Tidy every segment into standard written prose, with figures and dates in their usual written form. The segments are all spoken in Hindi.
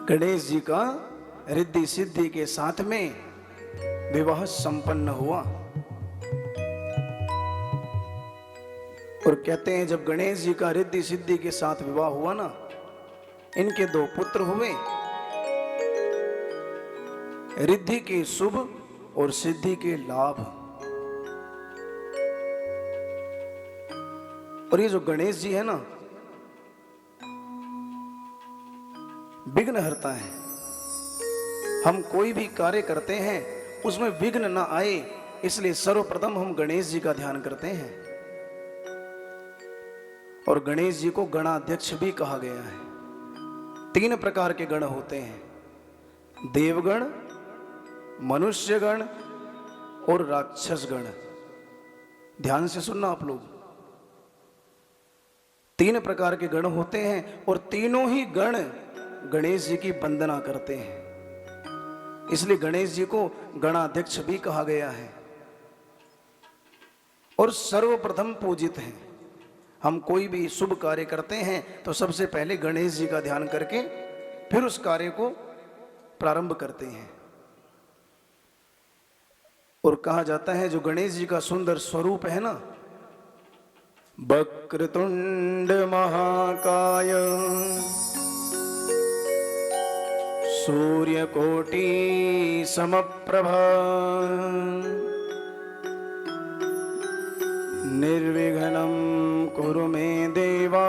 गणेश जी का रिद्धि सिद्धि के साथ में विवाह संपन्न हुआ। और कहते हैं जब गणेश जी का रिद्धि सिद्धि के साथ विवाह हुआ ना, इनके दो पुत्र हुए, रिद्धि के शुभ और सिद्धि के लाभ। और ये जो गणेश जी है ना, विघ्न हरता है। हम कोई भी कार्य करते हैं उसमें विघ्न ना आए, इसलिए सर्वप्रथम हम गणेश जी का ध्यान करते हैं। और गणेश जी को गणाध्यक्ष भी कहा गया है। 3 प्रकार के गण होते हैं, देवगण, मनुष्यगण और राक्षस गण। ध्यान से सुनना आप लोग, 3 प्रकार के गण होते हैं और तीनों ही गण गणेश जी की वंदना करते हैं। इसलिए गणेश जी को गणाध्यक्ष भी कहा गया है और सर्वप्रथम पूजित हैं। हम कोई भी शुभ कार्य करते हैं तो सबसे पहले गणेश जी का ध्यान करके फिर उस कार्य को प्रारंभ करते हैं। और कहा जाता है जो गणेश जी का सुंदर स्वरूप है ना, वक्रतुंड महाकाय सूर्यकोटि समप्रभा निर्विघ्नं कुरु मे देवा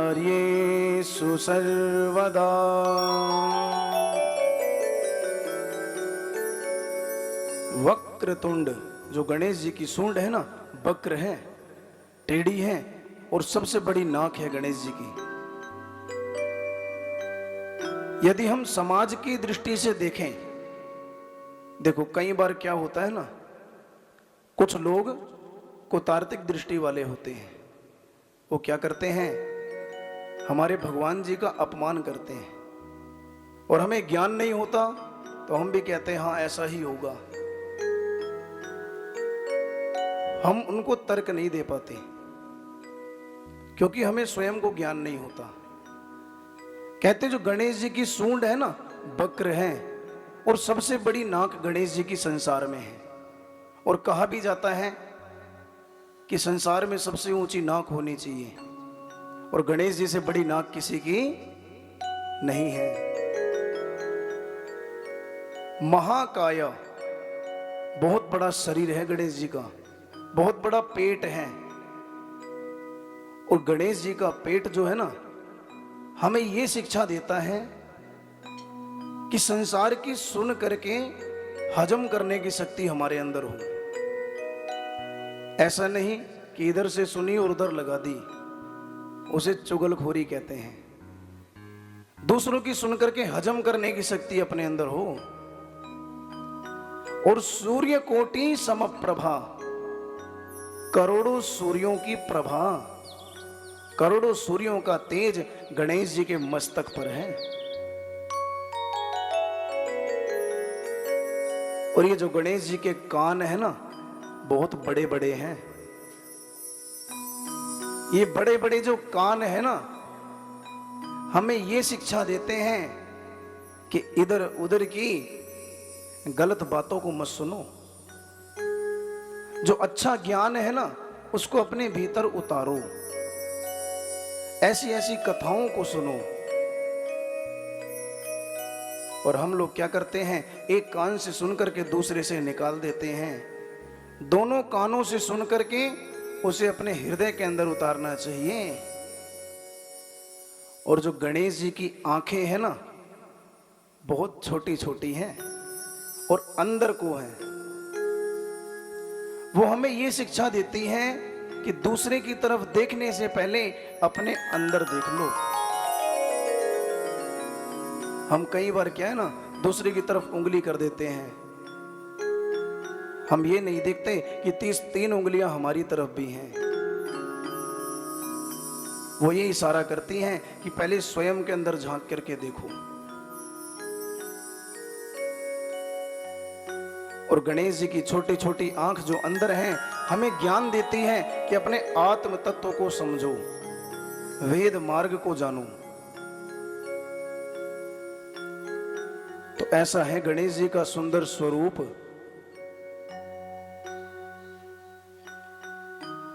सर्वकार्येषु सर्वदा। वक्रतुंड, जो गणेश जी की सूंड है ना, वक्र है, टेढ़ी है और सबसे बड़ी नाक है गणेश जी की। यदि हम समाज की दृष्टि से देखें, देखो कई बार क्या होता है ना, कुछ लोग कुतार्तिक दृष्टि वाले होते हैं। वो क्या करते हैं, हमारे भगवान जी का अपमान करते हैं। और हमें ज्ञान नहीं होता तो हम भी कहते हैं हाँ ऐसा ही होगा। हम उनको तर्क नहीं दे पाते क्योंकि हमें स्वयं को ज्ञान नहीं होता। कहते जो गणेश जी की सूंड है ना, वक्र है और सबसे बड़ी नाक गणेश जी की संसार में है। और कहा भी जाता है कि संसार में सबसे ऊंची नाक होनी चाहिए और गणेश जी से बड़ी नाक किसी की नहीं है। महाकाय, बहुत बड़ा शरीर है गणेश जी का, बहुत बड़ा पेट है। और गणेश जी का पेट जो है ना, हमें यह शिक्षा देता है कि संसार की सुन करके हजम करने की शक्ति हमारे अंदर हो। ऐसा नहीं कि इधर से सुनी और उधर लगा दी, उसे चुगलखोरी कहते हैं। दूसरों की सुन करके हजम करने की शक्ति अपने अंदर हो। और सूर्य कोटि समप्रभा, करोड़ों सूर्यों की प्रभा, करोड़ों सूर्यों का तेज गणेश जी के मस्तक पर है। और ये जो गणेश जी के कान है ना, बहुत बड़े बड़े हैं। ये बड़े बड़े जो कान है ना, हमें ये शिक्षा देते हैं कि इधर उधर की गलत बातों को मत सुनो। जो अच्छा ज्ञान है ना, उसको अपने भीतर उतारो। ऐसी ऐसी कथाओं को सुनो। और हम लोग क्या करते हैं, एक कान से सुन करके दूसरे से निकाल देते हैं। दोनों कानों से सुन करके उसे अपने हृदय के अंदर उतारना चाहिए। और जो गणेश जी की आंखें हैं ना, बहुत छोटी छोटी हैं और अंदर को है। वो हमें ये शिक्षा देती हैं कि दूसरे की तरफ देखने से पहले अपने अंदर देख लो। हम कई बार क्या है ना, दूसरे की तरफ उंगली कर देते हैं। हम ये नहीं देखते कि 3 उंगलियां हमारी तरफ भी हैं। वो ये इशारा करती हैं कि पहले स्वयं के अंदर झांक करके देखो। और गणेश जी की छोटी छोटी आंख जो अंदर हैं, हमें ज्ञान देती हैं कि अपने आत्म तत्व को समझो। वेद मार्ग को जानूं। तो ऐसा है गणेश जी का सुंदर स्वरूप।